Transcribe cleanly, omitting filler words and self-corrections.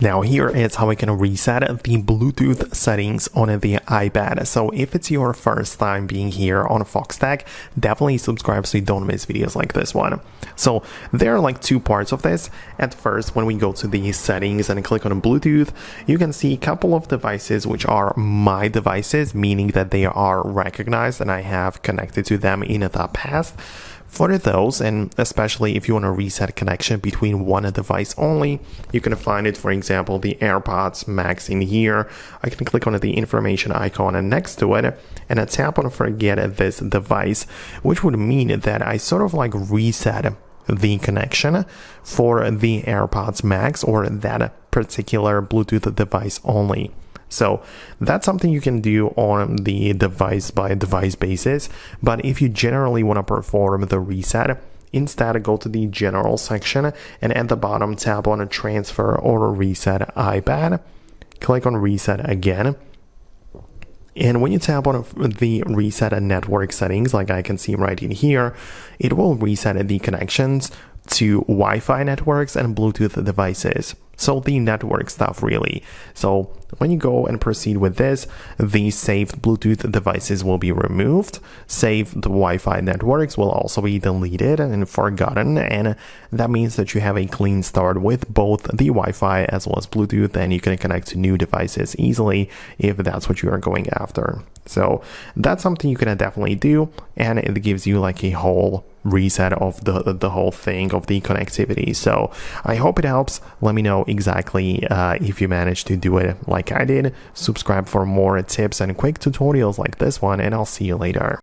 Now here is how I can reset the Bluetooth settings on the iPad. So if it's your first time being here on Foxtecc, definitely subscribe so you don't miss videos like this one. So there are like two parts of this. At first, when we go to the settings and click on Bluetooth, you can see a couple of devices which are my devices, meaning that they are recognized and I have connected to them in the past. For those, and especially if you want to reset connection between one device only, you can find it, for example, the AirPods Max in here. I can click on the information icon next to it and I tap on forget this device, which would mean that I sort of like reset the connection for the AirPods Max or that particular Bluetooth device only. So that's something you can do on the device by device basis. But if you generally want to perform the reset, instead go to the general section and at the bottom tap on a transfer or reset iPad. Click on reset again. And when you tap on the reset network settings, like I can see right in here, it will reset the connections to Wi-Fi networks and Bluetooth devices. So the network stuff really. So when you go and proceed with this, the saved Bluetooth devices will be removed. Saved Wi-Fi networks will also be deleted and forgotten. And that means that you have a clean start with both the Wi-Fi as well as Bluetooth, and you can connect to new devices easily if that's what you are going after. So that's something you can definitely do, and it gives you like a whole reset of the whole thing of the connectivity. So I hope it helps. Let me know exactly if you managed to do it like I did. Subscribe for more tips and quick tutorials like this one, and I'll see you later.